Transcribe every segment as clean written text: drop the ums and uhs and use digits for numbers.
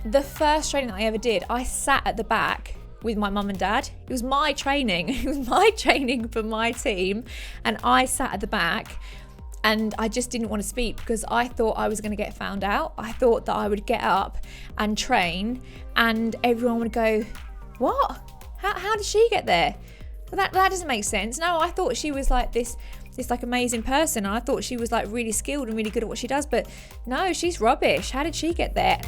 the first training that I ever did, I sat at the back with my mum and dad. It was my training. It was my training for my team. And I sat at the back and I just didn't want to speak because I thought I was going to get found out. I thought that I would get up and train and everyone would go, what? How did she get there? Well, that doesn't make sense. No, I thought she was like this like amazing person. I thought she was like really skilled and really good at what she does, but no, she's rubbish. How did she get there?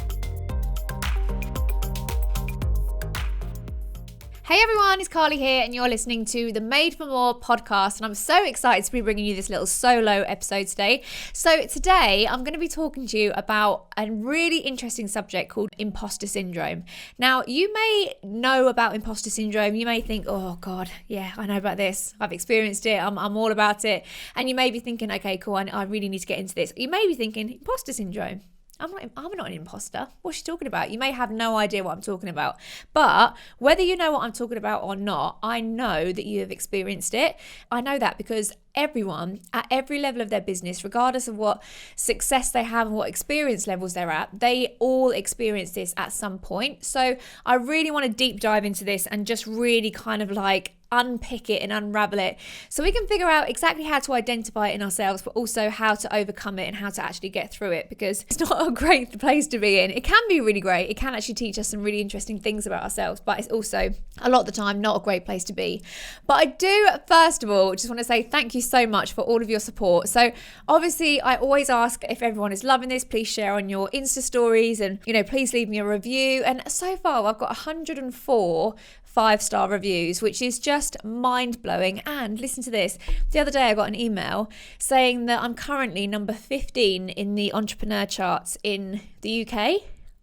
Hey everyone, it's Carly here and you're listening to the Made for More podcast, and I'm so excited to be bringing you this little solo episode today. So today I'm going to be talking to you about a really interesting subject called imposter syndrome. Now, you may know about imposter syndrome. You may think, oh God, yeah, I know about this. I've experienced it. I'm all about it. And you may be thinking, okay, cool, I really need to get into this. You may be thinking, imposter syndrome. I'm not an imposter. What's she talking about? You may have no idea what I'm talking about. But whether you know what I'm talking about or not, I know that you have experienced it. I know that because everyone at every level of their business, regardless of what success they have and what experience levels they're at, they all experience this at some point. So I really want to deep dive into this and just really kind of like unpick it and unravel it so we can figure out exactly how to identify it in ourselves, but also how to overcome it and how to actually get through it, because it's not a great place to be in. It can be really great. It can actually teach us some really interesting things about ourselves, but it's also a lot of the time not a great place to be. But I do, first of all, just want to say thank you so much for all of your support. So obviously I always ask if everyone is loving this, please share on your Insta stories and, please leave me a review. And so far I've got 104 5-star reviews, which is just mind-blowing. And listen to this. The other day I got an email saying that I'm currently number 15 in the entrepreneur charts in the UK.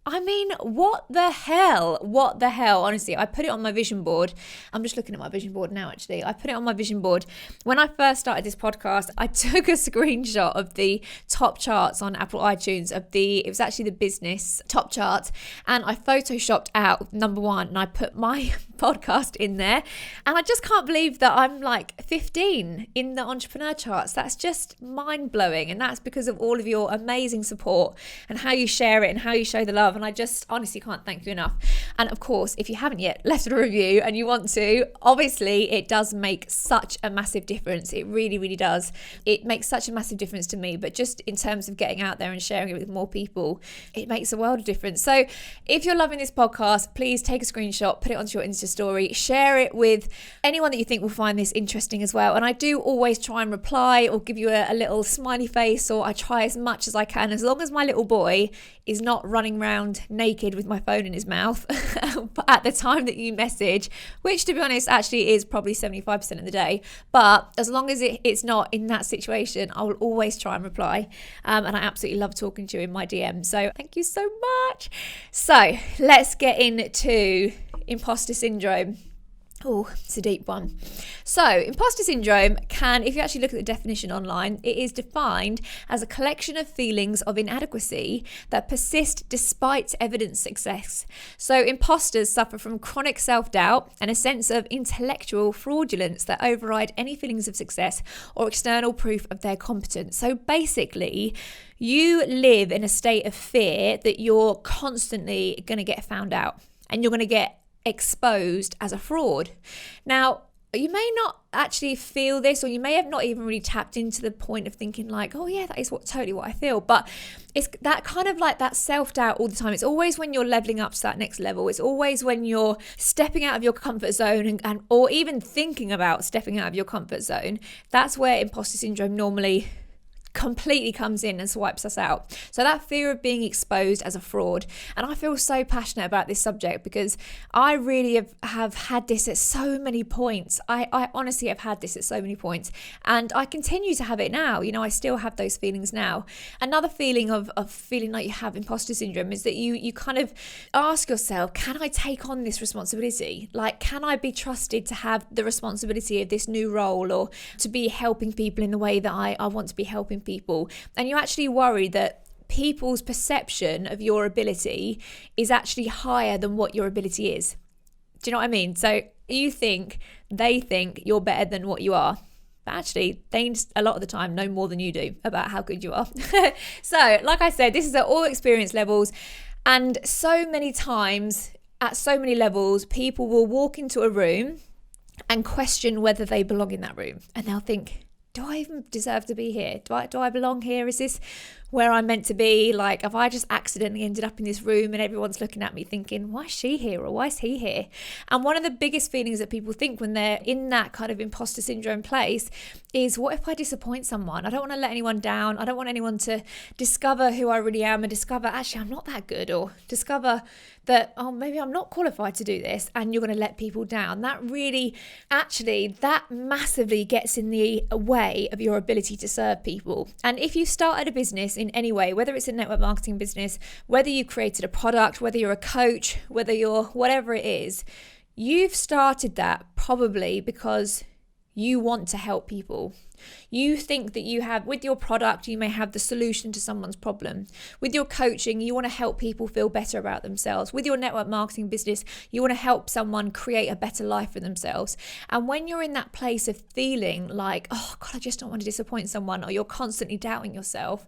I mean, what the hell? What the hell? Honestly, I put it on my vision board. I'm just looking at my vision board now, actually. I put it on my vision board. When I first started this podcast, I took a screenshot of the top charts on Apple iTunes it was actually the business top chart, and I photoshopped out number 1 and I put my podcast in there. And I just can't believe that I'm like 15 in the entrepreneur charts. That's just mind-blowing. And that's because of all of your amazing support and how you share it and how you show the love. And I just honestly can't thank you enough. And of course, if you haven't yet left a review and you want to, obviously it does make such a massive difference. It really, really does. It makes such a massive difference to me, but just in terms of getting out there and sharing it with more people, it makes a world of difference. So if you're loving this podcast, please take a screenshot, put it onto your Insta story, share it with anyone that you think will find this interesting as well. And I do always try and reply or give you a little smiley face, or I try as much as I can, as long as my little boy is not running around naked with my phone in his mouth at the time that you message, which to be honest actually is probably 75% of the day. But as long as it's not in that situation, I will always try and reply. And I absolutely love talking to you in my DM. So thank you so much. So let's get into imposter syndrome. Oh, it's a deep one. So, imposter syndrome can, if you actually look at the definition online, it is defined as a collection of feelings of inadequacy that persist despite evident success. So, imposters suffer from chronic self-doubt and a sense of intellectual fraudulence that override any feelings of success or external proof of their competence. So, basically, you live in a state of fear that you're constantly going to get found out and you're going to get exposed as a fraud. Now, you may not actually feel this, or you may have not even really tapped into the point of thinking like, oh yeah, that is totally what I feel. But it's that kind of like that self-doubt all the time. It's always when you're leveling up to that next level. It's always when you're stepping out of your comfort zone and or even thinking about stepping out of your comfort zone. That's where imposter syndrome normally completely comes in and swipes us out. So that fear of being exposed as a fraud. And I feel so passionate about this subject because I really have had this at so many points. I honestly have had this at so many points, and I continue to have it now. I still have those feelings now. Another feeling of feeling like you have imposter syndrome is that you kind of ask yourself, can I take on this responsibility? Like, can I be trusted to have the responsibility of this new role, or to be helping people in the way that I want to be helping people? And you actually worry that people's perception of your ability is actually higher than what your ability is. Do you know what I mean? So they think you're better than what you are. But actually, they a lot of the time know more than you do about how good you are. So, like I said, this is at all experience levels. And so many times, at so many levels, people will walk into a room and question whether they belong in that room. And they'll think, do I even deserve to be here? Do I belong here? Is this where I'm meant to be? Like, have I just accidentally ended up in this room and everyone's looking at me thinking, why is she here or why is he here? And one of the biggest feelings that people think when they're in that kind of imposter syndrome place is, what if I disappoint someone? I don't want to let anyone down. I don't want anyone to discover who I really am and discover, actually, I'm not that good, or discover that, oh, maybe I'm not qualified to do this, and you're going to let people down. That massively gets in the way of your ability to serve people. And if you started a business in any way, whether it's a network marketing business, whether you created a product, whether you're a coach, whether you're whatever it is, you've started that probably because you want to help people. You think that you have, with your product, you may have the solution to someone's problem. With your coaching, you want to help people feel better about themselves. With your network marketing business, you want to help someone create a better life for themselves. And when you're in that place of feeling like, oh God, I just don't want to disappoint someone, or you're constantly doubting yourself,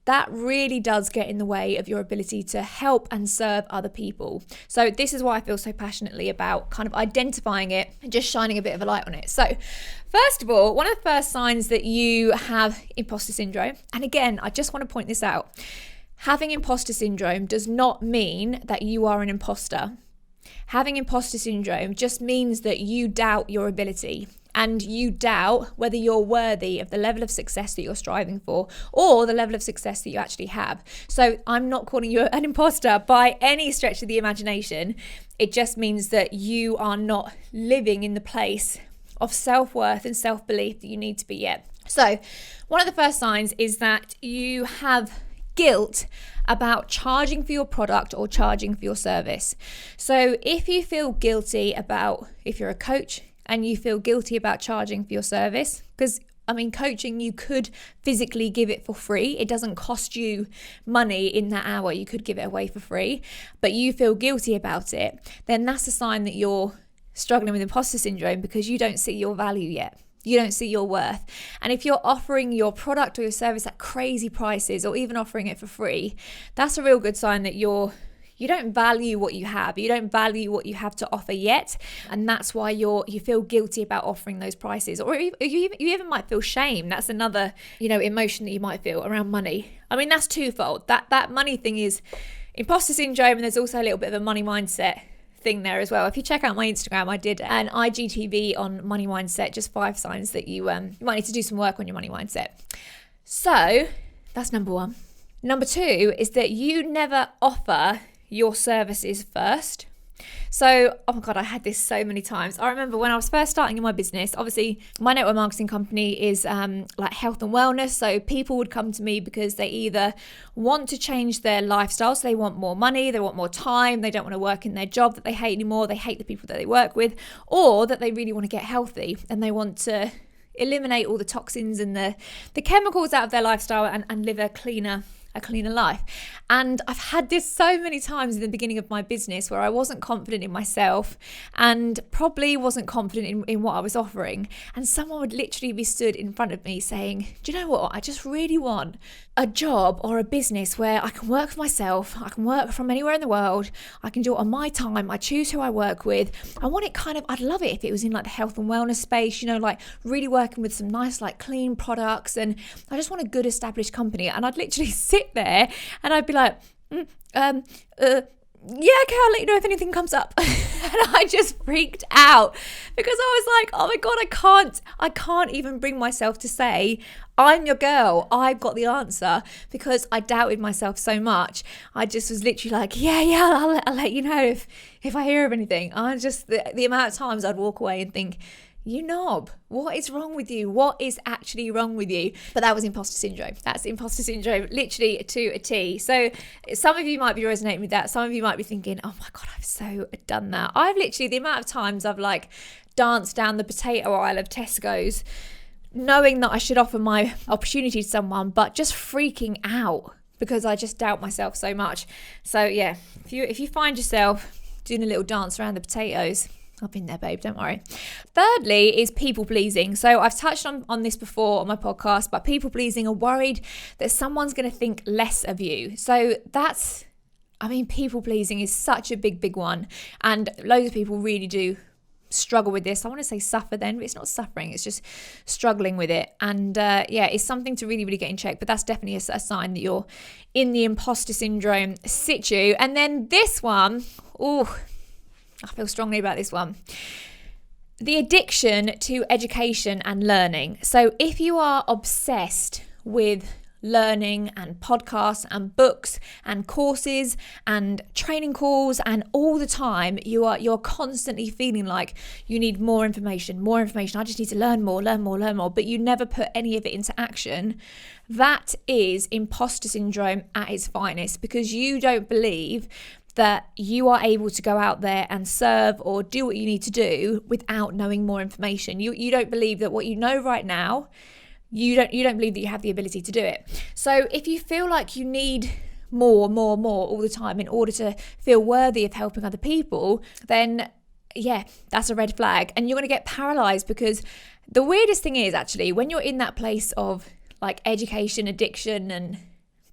that really does get in the way of your ability to help and serve other people. So this is why I feel so passionately about kind of identifying it and just shining a bit of a light on it. So first of all, one of the first signs that you have imposter syndrome, and again, I just want to point this out, having imposter syndrome does not mean that you are an imposter. Having imposter syndrome just means that you doubt your ability. And you doubt whether you're worthy of the level of success that you're striving for, or the level of success that you actually have. So I'm not calling you an imposter by any stretch of the imagination. It just means that you are not living in the place of self-worth and self-belief that you need to be yet. So one of the first signs is that you have guilt about charging for your product or charging for your service. So if you feel guilty about, if you're a coach, and you feel guilty about charging for your service, because coaching, you could physically give it for free. It doesn't cost you money in that hour. You could give it away for free, but you feel guilty about it, then that's a sign that you're struggling with imposter syndrome, because you don't see your value yet. You don't see your worth. And if you're offering your product or your service at crazy prices, or even offering it for free, that's a real good sign that you don't value what you have. You don't value what you have to offer yet. And that's why you feel guilty about offering those prices. Or you even might feel shame. That's another, emotion that you might feel around money. That's twofold. That money thing is imposter syndrome, and there's also a little bit of a money mindset thing there as well. If you check out my Instagram, I did an IGTV on money mindset, just 5 signs that you might need to do some work on your money mindset. So that's number 1. Number 2 is that you never offer your services first. So, oh my God, I had this so many times. I remember when I was first starting in my business, obviously my network marketing company is like health and wellness. So people would come to me because they either want to change their lifestyle. So they want more money, they want more time, they don't want to work in their job that they hate anymore, they hate the people that they work with, or that they really want to get healthy and they want to eliminate all the toxins and the chemicals out of their lifestyle and live a cleaner life. And I've had this so many times in the beginning of my business where I wasn't confident in myself and probably wasn't confident in what I was offering. And someone would literally be stood in front of me saying, do you know what? I just really want a job or a business where I can work for myself. I can work from anywhere in the world. I can do it on my time. I choose who I work with. I want it I'd love it if it was in like the health and wellness space, like really working with some nice, like clean products. And I just want a good established company. And I'd literally sit there and I'd be like, yeah, okay, I'll let you know if anything comes up. And I just freaked out because I was like, oh my God, I can't even bring myself to say, I'm your girl, I've got the answer, because I doubted myself so much. I just was literally like, yeah, I'll let you know if I hear of anything. I just, the amount of times I'd walk away and think, you knob, what is wrong with you? What is actually wrong with you? But that was imposter syndrome. That's imposter syndrome, literally to a T. So some of you might be resonating with that. Some of you might be thinking, oh my God, I've so done that. I've literally, the amount of times I've like danced down the potato aisle of Tesco's, knowing that I should offer my opportunity to someone, but just freaking out because I just doubt myself so much. So yeah, if you find yourself doing a little dance around the potatoes, I've been there, babe, don't worry. Thirdly is people pleasing. So I've touched on this before on my podcast, but people pleasing are worried that someone's going to think less of you. So that's I mean, people pleasing is such a big one. And loads of people really do struggle with this. I want to say suffer then, but it's not suffering. It's just struggling with it. And it's something to really get in check. But that's definitely a sign that you're in the imposter syndrome situ. And then this one, I feel strongly about this one. The addiction to education and learning. So if you are obsessed with learning and podcasts and books and courses and training calls, and all the time you're constantly feeling like you need more information. I just need to learn more, but you never put any of it into action. That is imposter syndrome at its finest, because you don't believe that you are able to go out there and serve or do what you need to do without knowing more information. You don't believe that what you know right now, you don't believe that you have the ability to do it. So if you feel like you need more all the time in order to feel worthy of helping other people, then that's a red flag, and you're going to get paralyzed. Because the weirdest thing is, actually, when you're in that place of like education addiction and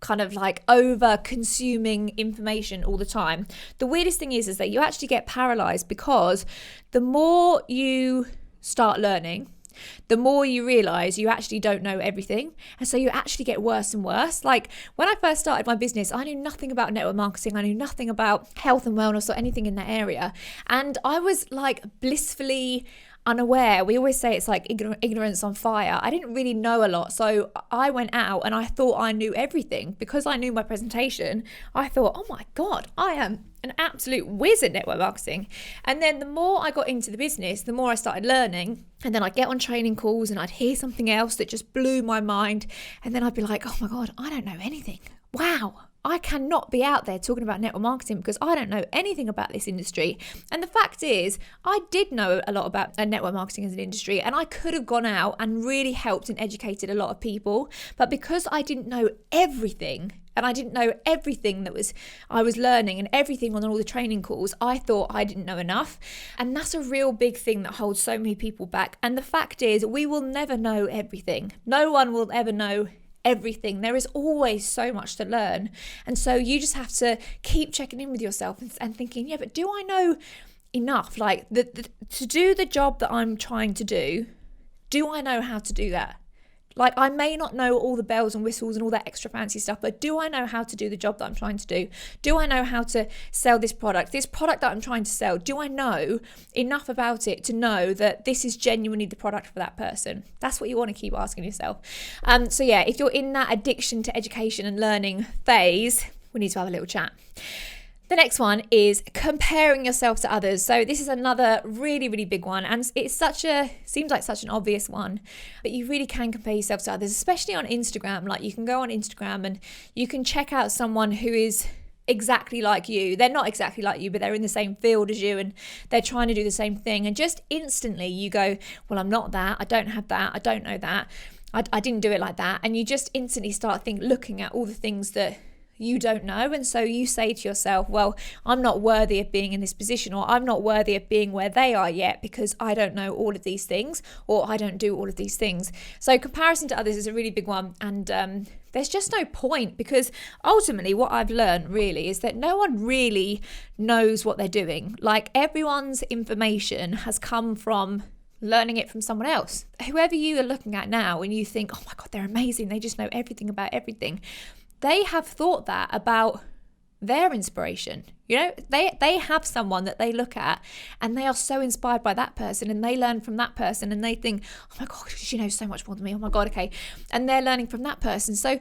kind of like over consuming information all the time, the weirdest thing is that you actually get paralyzed, because the more you start learning, the more you realize you actually don't know everything. And so you actually get worse and worse. Like when I first started my business, I knew nothing about network marketing. I knew nothing about health and wellness or anything in that area. And I was like blissfully unaware. We always say it's like ignorance on fire. I didn't really know a lot. So I went out and I thought I knew everything. Because I knew my presentation, I thought, oh my God, I am an absolute whiz at network marketing. And then the more I got into the business, the more I started learning. And then I'd get on training calls and I'd hear something else that just blew my mind. And then I'd be like, oh my God, I don't know anything. Wow. I cannot be out there talking about network marketing because I don't know anything about this industry. And the fact is, I did know a lot about network marketing as an industry, and I could have gone out and really helped and educated a lot of people. But because I didn't know everything, and I didn't know everything that I was learning and everything on all the training calls, I thought I didn't know enough. And that's a real big thing that holds so many people back. And the fact is, we will never know everything. No one will ever know everything. There is always so much to learn. And so you just have to keep checking in with yourself and thinking, but do I know enough? Like to do the job that I'm trying to do I know how to do that? Like I may not know all the bells and whistles and all that extra fancy stuff, but do I know how to do the job that I'm trying to do? Do I know how to sell this product? This product that I'm trying to sell, do I know enough about it to know that this is genuinely the product for that person? That's what you want to keep asking yourself. If you're in that addiction to education and learning phase, we need to have a little chat. The next one is comparing yourself to others. So this is another really, really big one. And it's seems like such an obvious one, but you really can compare yourself to others, especially on Instagram. Like you can go on Instagram and you can check out someone who is exactly like you. They're not exactly like you, but they're in the same field as you and they're trying to do the same thing. And just instantly you go, well, I'm not that. I don't have that. I don't know that. I didn't do it like that. And you just instantly start looking at all the things that you don't know. And so you say to yourself, well, I'm not worthy of being in this position, or I'm not worthy of being where they are yet because I don't know all of these things, or I don't do all of these things. So comparison to others is a really big one. And there's just no point, because ultimately what I've learned really is that no one really knows what they're doing. Like everyone's information has come from learning it from someone else. Whoever you are looking at now and you think, oh my God, they're amazing, they just know everything about everything. They have thought that about their inspiration. They have someone that they look at and they are so inspired by that person, and they learn from that person and they think, oh my God, she knows so much more than me. Oh my God, okay. And they're learning from that person. So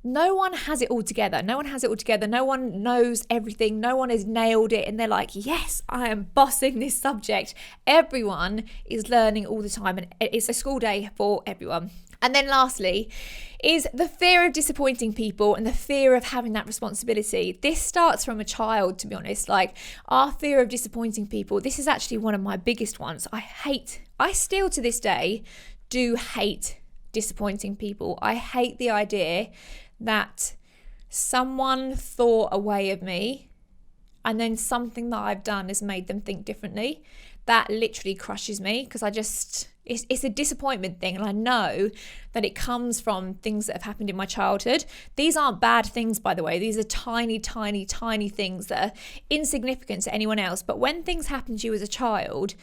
no one has it all together. No one knows everything. No one has nailed it. And they're like, yes, I am bossing this subject. Everyone is learning all the time, and it's a school day for everyone. And then lastly is the fear of disappointing people and the fear of having that responsibility. This starts from a child, to be honest. Like our fear of disappointing people, this is actually one of my biggest ones. I still to this day do hate disappointing people. I hate the idea that someone thought a way of me and then something that I've done has made them think differently. That literally crushes me, because It's a disappointment thing, and I know that it comes from things that have happened in my childhood. These aren't bad things, by the way. These are tiny, tiny, tiny things that are insignificant to anyone else. But when things happen to you as a child,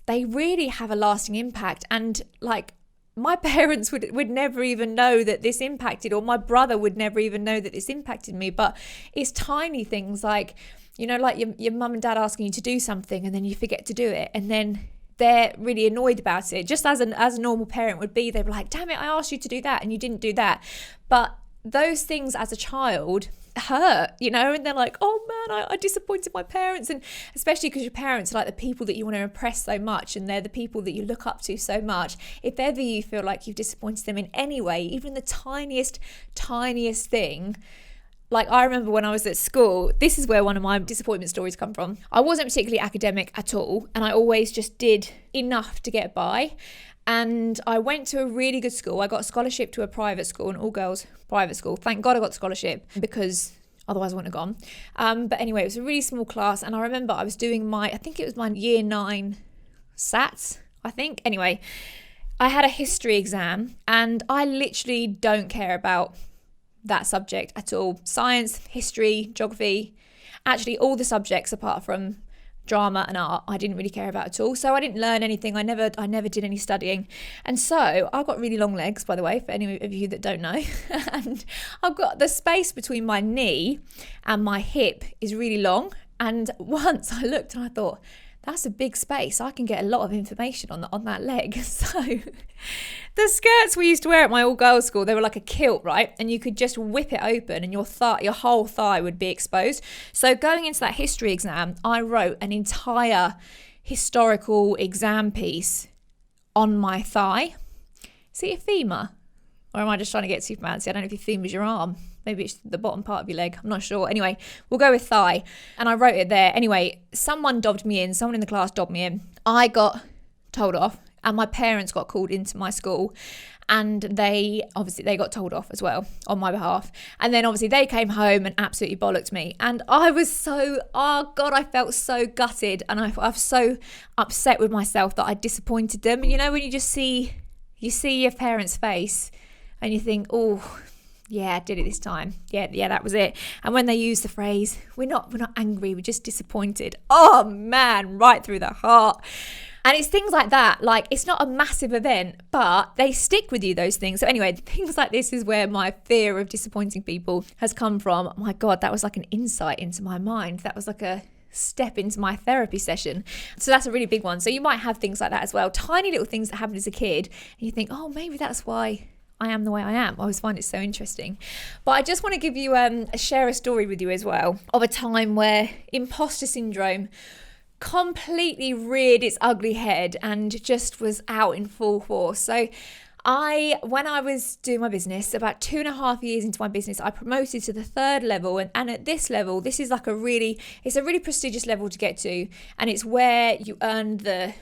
they really have a lasting impact. And like, my parents would never even know that this impacted, or my brother would never even know that this impacted me. But it's tiny things like, you know, like your mum and dad asking you to do something and then you forget to do it, and then they're really annoyed about it, just as a normal parent would be. They were like, damn it, I asked you to do that and you didn't do that. But those things as a child hurt, you know, and they're like, oh man, I disappointed my parents. And especially because your parents are like the people that you want to impress so much, and they're the people that you look up to so much. If ever you feel like you've disappointed them in any way, even the tiniest thing. Like, I remember when I was at school, this is where one of my disappointment stories come from. I wasn't particularly academic at all, and I always just did enough to get by. And I went to a really good school. I got a scholarship to a private school, an all-girls private school. Thank God I got the scholarship, because otherwise I wouldn't have gone. But anyway, it was a really small class, and I remember I was doing I think it was my year 9 SATs, I think. Anyway, I had a history exam, and I literally don't care about that subject at all. Science, history, geography, actually all the subjects apart from drama and art, I didn't really care about at all. So I didn't learn anything. I never did any studying. And so I've got really long legs, by the way, for any of you that don't know. And I've got the space between my knee and my hip is really long. And once I looked and I thought, that's a big space. I can get a lot of information on that leg. So the skirts we used to wear at my all-girls school, they were like a kilt, right? And you could just whip it open and your whole thigh would be exposed. So going into that history exam, I wrote an entire historical exam piece on my thigh. Is it a femur? Or am I just trying to get too fancy? I don't know if your femur is your arm. Maybe it's the bottom part of your leg. I'm not sure. Anyway, we'll go with thigh. And I wrote it there. Anyway, someone in the class dobbed me in. I got told off, and my parents got called into my school, and they got told off as well on my behalf. And then obviously they came home and absolutely bollocked me. And I was I felt so gutted, and I was so upset with myself that I disappointed them. And you know, when you see your parents' face and you think, oh, yeah, I did it this time. Yeah, that was it. And when they use the phrase, we're not angry, we're just disappointed. Oh man, right through the heart. And it's things like that. Like, it's not a massive event, but they stick with you, those things. So anyway, things like this is where my fear of disappointing people has come from. My God, that was like an insight into my mind. That was like a step into my therapy session. So that's a really big one. So you might have things like that as well. Tiny little things that happened as a kid, and you think, oh, maybe that's why I am the way I am. I always find it so interesting. But I just want to give you share a story with you as well of a time where imposter syndrome completely reared its ugly head and just was out in full force. So when I was doing my business, about 2.5 years into my business, I promoted to the 3rd level. And at this level, this is like it's a really prestigious level to get to. And it's where you earn the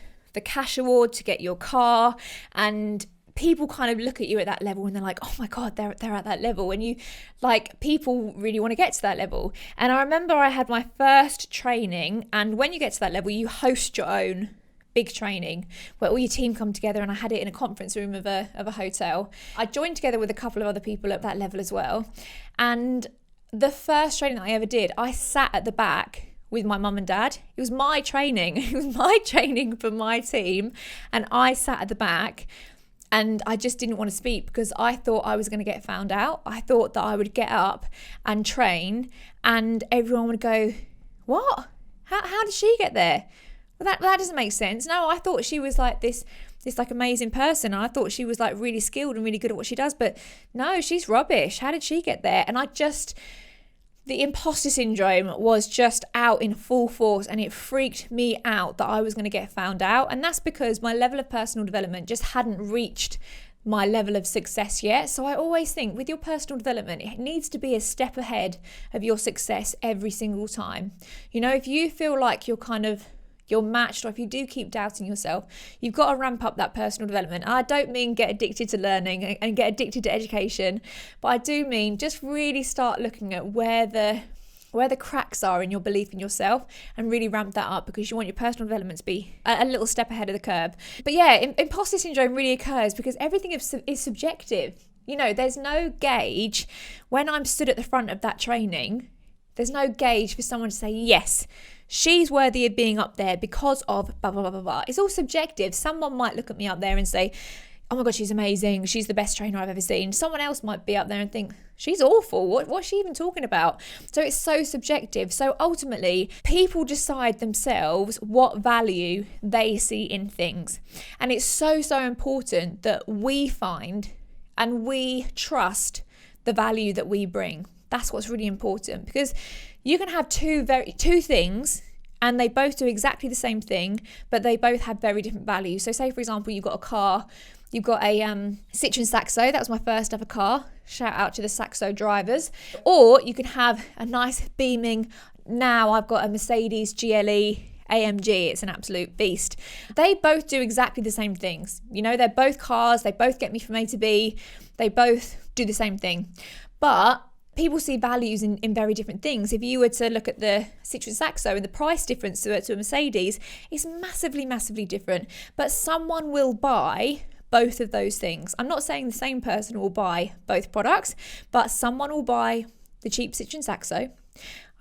cash award to get your car, and people kind of look at you at that level and they're like, oh my God, they're at that level. And you, like, people really want to get to that level. And I remember I had my first training, and when you get to that level, you host your own big training where all your team come together, and I had it in a conference room of a hotel. I joined together with a couple of other people at that level as well. And the first training that I ever did, I sat at the back with my mum and dad. It was my training. It was my training for my team. And I sat at the back. And I just didn't want to speak because I thought I was going to get found out. I thought that I would get up and train and everyone would go, what? How did she get there? Well, that doesn't make sense. No, I thought she was like this like amazing person. And I thought she was like really skilled and really good at what she does. But no, she's rubbish. How did she get there? And the imposter syndrome was just out in full force, and it freaked me out that I was going to get found out. And that's because my level of personal development just hadn't reached my level of success yet. So I always think with your personal development, it needs to be a step ahead of your success every single time. You know, if you feel like you're matched, or if you do keep doubting yourself, you've got to ramp up that personal development. I don't mean get addicted to learning and get addicted to education, but I do mean just really start looking at where where the cracks are in your belief in yourself and really ramp that up, because you want your personal development to be a little step ahead of the curve. But yeah, imposter syndrome really occurs because everything is subjective. You know, there's no gauge. When I'm stood at the front of that training, there's no gauge for someone to say, yes, she's worthy of being up there because of blah, blah, blah, blah, blah. It's all subjective. Someone might look at me up there and say, oh my God, she's amazing. She's the best trainer I've ever seen. Someone else might be up there and think, she's awful. What's she even talking about? So it's so subjective. So ultimately, people decide themselves what value they see in things. And it's so, so important that we find and we trust the value that we bring. That's what's really important, because you can have two things and they both do exactly the same thing, but they both have very different values. So say, for example, you've got a car, you've got a Citroen Saxo. That was my first ever car. Shout out to the Saxo drivers. Or you can have a nice beaming, now I've got a Mercedes GLE AMG. It's an absolute beast. They both do exactly the same things. You know, they're both cars. They both get me from A to B. They both do the same thing. But people see values in very different things. If you were to look at the Citroen Saxo and the price difference to a Mercedes, it's massively, massively different. But someone will buy both of those things. I'm not saying the same person will buy both products, but someone will buy the cheap Citroen Saxo.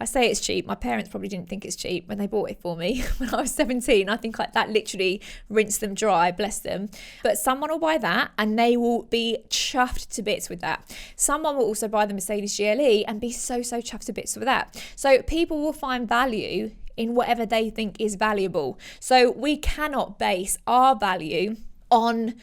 I say it's cheap. My parents probably didn't think it's cheap when they bought it for me when I was 17. I think that literally rinsed them dry, bless them. But someone will buy that and they will be chuffed to bits with that. Someone will also buy the Mercedes GLE and be so, so chuffed to bits with that. So people will find value in whatever they think is valuable. So we cannot base our value on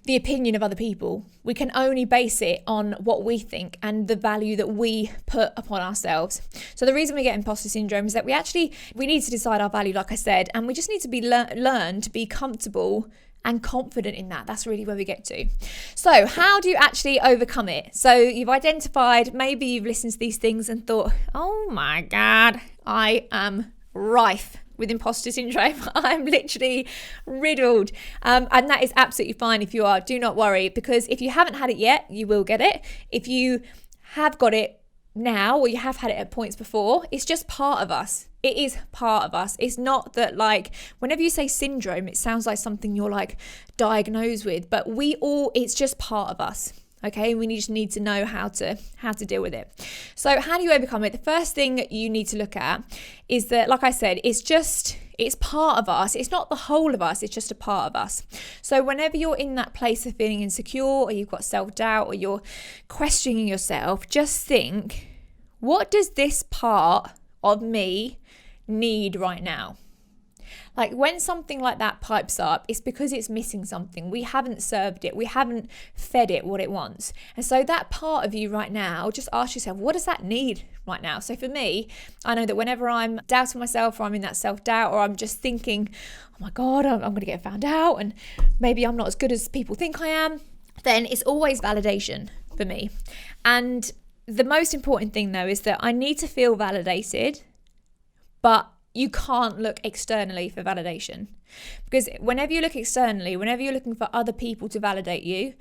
the opinion of other people. We can only base it on what we think and the value that we put upon ourselves. So the reason we get imposter syndrome is that we need to decide our value, like I said, and we just need to be learn to be comfortable and confident in that. That's really where we get to. So how do you actually overcome it? So you've identified, maybe you've listened to these things and thought, oh my God, I am rife with imposter syndrome. I'm literally riddled. And that is absolutely fine if you are. Do not worry, because if you haven't had it yet, you will get it. If you have got it now, or you have had it at points before, it's just part of us. It is part of us. It's not that, like, whenever you say syndrome, it sounds like something you're like diagnosed with, but it's just part of us. Okay, we just need to know how to deal with it. So how do you overcome it? The first thing you need to look at is that, like I said, it's part of us. It's not the whole of us, it's just a part of us. So whenever you're in that place of feeling insecure, or you've got self-doubt, or you're questioning yourself, just think, what does this part of me need right now? Like when something like that pipes up, it's because it's missing something. We haven't served it. We haven't fed it what it wants. And so that part of you right now, just ask yourself, what does that need right now? So for me, I know that whenever I'm doubting myself, or I'm in that self-doubt, or I'm just thinking, oh my God, I'm going to get found out, and maybe I'm not as good as people think I am, then it's always validation for me. And the most important thing though is that I need to feel validated, but you can't look externally for validation, because whenever you look externally, whenever you're looking for other people to validate you,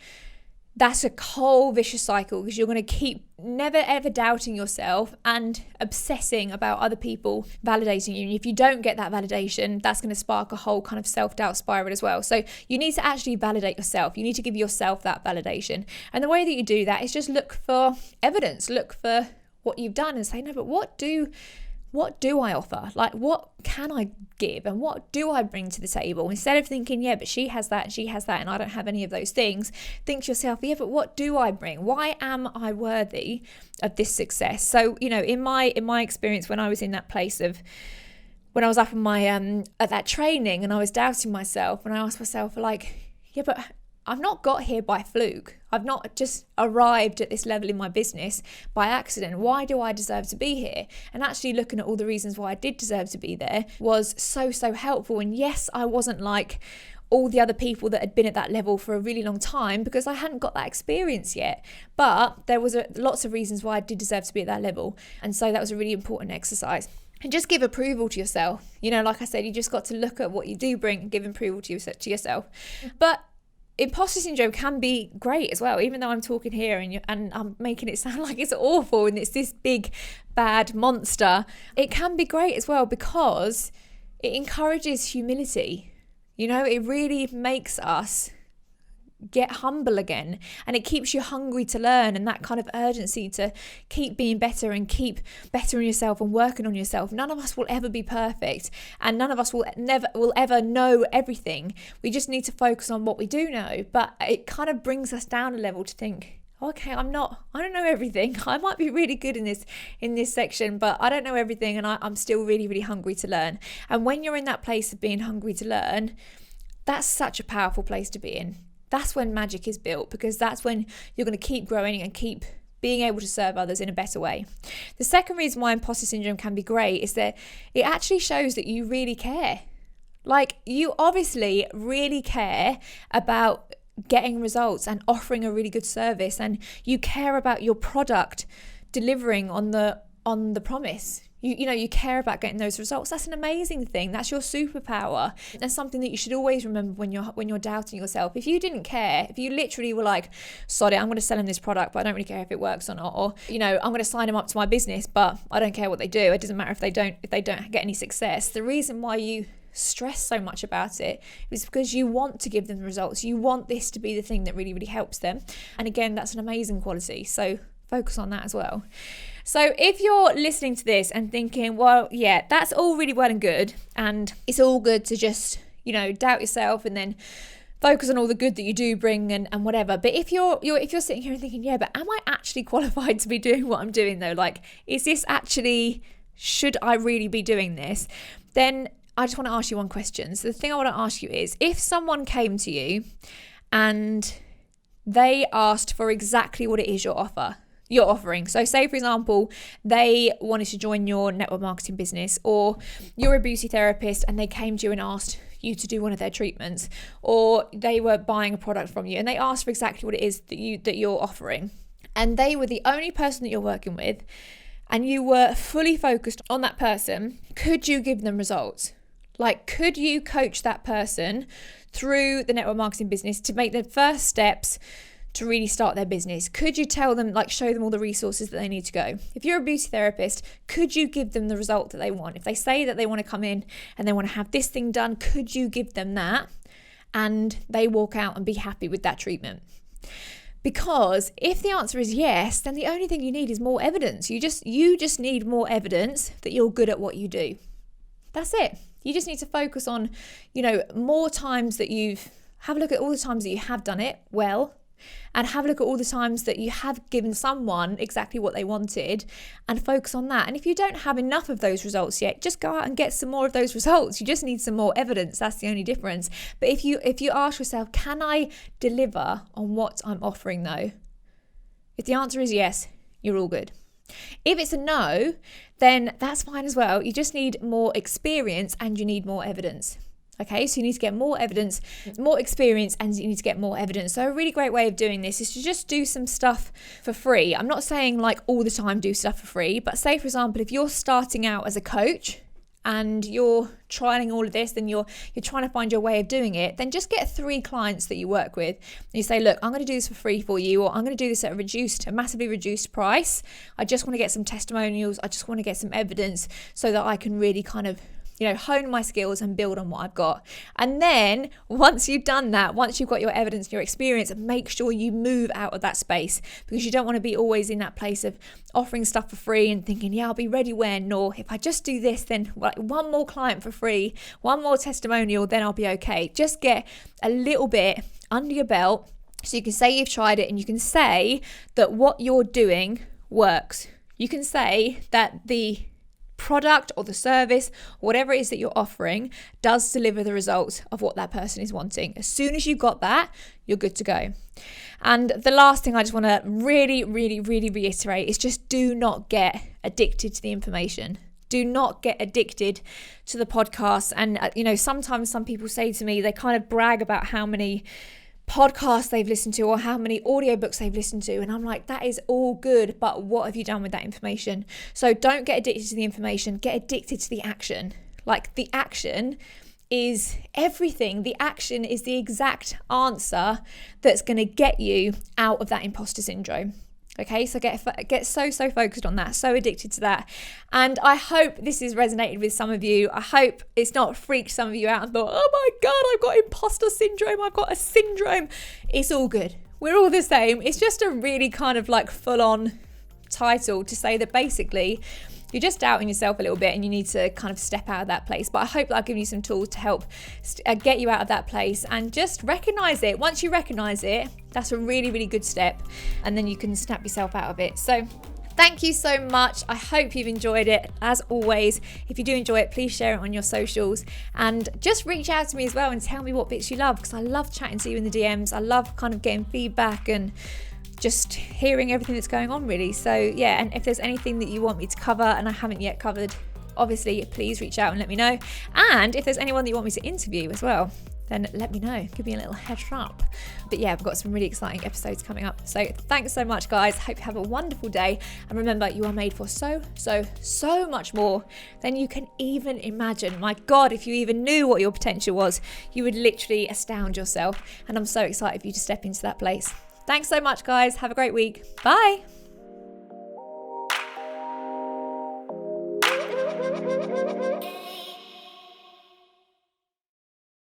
that's a whole vicious cycle, because you're going to keep never ever doubting yourself and obsessing about other people validating you. And if you don't get that validation, that's going to spark a whole kind of self-doubt spiral as well. So you need to actually validate yourself. You need to give yourself that validation. And the way that you do that is just look for evidence, look for what you've done and say, no, but what do I offer? Like, what can I give and what do I bring to the table? Instead of thinking, yeah, but she has that and she has that and I don't have any of those things, think to yourself, yeah, but what do I bring? Why am I worthy of this success? So, you know, in my experience, when I was in that place of, when I was up in my at that training and I was doubting myself, and I asked myself, like, yeah, but I've not got here by fluke. I've not just arrived at this level in my business by accident. Why do I deserve to be here? And actually looking at all the reasons why I did deserve to be there was so, so helpful. And yes, I wasn't like all the other people that had been at that level for a really long time, because I hadn't got that experience yet. But there was lots of reasons why I did deserve to be at that level. And so that was a really important exercise. And just give approval to yourself. You know, like I said, you just got to look at what you do bring and give approval to yourself. But imposter syndrome can be great as well, even though I'm talking here and I'm making it sound like it's awful and it's this big bad monster. It can be great as well because it encourages humility. It really makes us get humble again, and it keeps you hungry to learn, and that kind of urgency to keep being better and keep bettering yourself and working on yourself. None of us will ever be perfect, and none of us will ever know everything. We just need to focus on what we do know, but it kind of brings us down a level to think, okay, I don't know everything. I might be really good in this section, but I don't know everything, and I'm still really, really hungry to learn. And when you're in that place of being hungry to learn, that's such a powerful place to be in. That's when magic is built, because that's when you're going to keep growing and keep being able to serve others in a better way. The second reason why imposter syndrome can be great is that it actually shows that you really care. Like, you obviously really care about getting results and offering a really good service, and you care about your product delivering on the promise. You care about getting those results. That's an amazing thing. That's your superpower. That's something that you should always remember when you're doubting yourself. If you didn't care, if you literally were like, sorry, I'm going to sell him this product, but I don't really care if it works or not, or I'm going to sign him up to my business, but I don't care what they do. It doesn't matter if they don't get any success. The reason why you stress so much about it is because you want to give them the results. You want this to be the thing that really, really helps them. And again, that's an amazing quality. So focus on that as well. So if you're listening to this and thinking, well, yeah, that's all really well and good, and it's all good to just, doubt yourself and then focus on all the good that you do bring and whatever. But if you're sitting here and thinking, yeah, but am I actually qualified to be doing what I'm doing though? Like, is this actually, should I really be doing this? Then I just want to ask you one question. So the thing I want to ask you is, if someone came to you and they asked for exactly what it is you're offering. So say, for example, they wanted to join your network marketing business, or you're a beauty therapist and they came to you and asked you to do one of their treatments, or they were buying a product from you and they asked for exactly what it is that you're offering, and they were the only person that you're working with and you were fully focused on that person, could you give them results? Like, could you coach that person through the network marketing business to make the first steps to really start their business? Could you tell them, show them all the resources that they need to go? If you're a beauty therapist, could you give them the result that they want? If they say that they want to come in and they want to have this thing done, could you give them that and they walk out and be happy with that treatment? Because if the answer is yes, then the only thing you need is more evidence. You just need more evidence that you're good at what you do. That's it. You just need to focus on, more times that have a look at all the times that you have done it well, and have a look at all the times that you have given someone exactly what they wanted, and focus on that. And if you don't have enough of those results yet, just go out and get some more of those results. You just need some more evidence. That's the only difference. But if you ask yourself, can I deliver on what I'm offering though? If the answer is yes, you're all good. If it's a no, then that's fine as well. You just need more experience and you need more evidence. Okay, so you need to get more evidence, more experience, and you need to get more evidence. So a really great way of doing this is to just do some stuff for free. I'm not saying all the time do stuff for free, but say, for example, if you're starting out as a coach and you're trying all of this, then you're trying to find your way of doing it, then just get 3 clients that you work with. And you say, look, I'm going to do this for free for you, or I'm going to do this at a massively reduced price. I just want to get some testimonials. I just want to get some evidence so that I can really kind of hone my skills and build on what I've got. And then once you've done that, once you've got your evidence and your experience, make sure you move out of that space, because you don't want to be always in that place of offering stuff for free and thinking, yeah, I'll be ready when, or if I just do this, then one more client for free, one more testimonial, then I'll be okay. Just get a little bit under your belt so you can say you've tried it, and you can say that what you're doing works. You can say that the product or the service, whatever it is that you're offering, does deliver the results of what that person is wanting. As soon as you've got that, you're good to go. And the last thing I just want to really, really, really reiterate is just do not get addicted to the information. Do not get addicted to the podcast. And, sometimes some people say to me, they kind of brag about how many podcasts they've listened to or how many audiobooks they've listened to, and I'm like, that is all good, but what have you done with that information? So don't get addicted to the information, get addicted to the action. The action is everything. The action is the exact answer that's going to get you out of that imposter syndrome. Okay, so get so focused on that, so addicted to that. And I hope this has resonated with some of you. I hope it's not freaked some of you out and thought, oh my God, I've got imposter syndrome. I've got a syndrome. It's all good. We're all the same. It's just a really kind of like full on title to say that basically you're just doubting yourself a little bit and you need to kind of step out of that place. But I hope that I've given you some tools to help get you out of that place and just recognize it. Once you recognize it, that's a really, really good step. And then you can snap yourself out of it. So thank you so much. I hope you've enjoyed it. As always, if you do enjoy it, please share it on your socials and just reach out to me as well and tell me what bits you love, because I love chatting to you in the DMs. I love kind of getting feedback and just hearing everything that's going on, really. So yeah, and if there's anything that you want me to cover and I haven't yet covered, obviously please reach out and let me know. And if there's anyone that you want me to interview as well, then let me know. Give me a little heads up. But yeah, I've got some really exciting episodes coming up. So thanks so much, guys. Hope you have a wonderful day. And remember, you are made for so much more than you can even imagine. My God, if you even knew what your potential was, you would literally astound yourself. And I'm so excited for you to step into that place. Thanks so much, guys. Have a great week. Bye.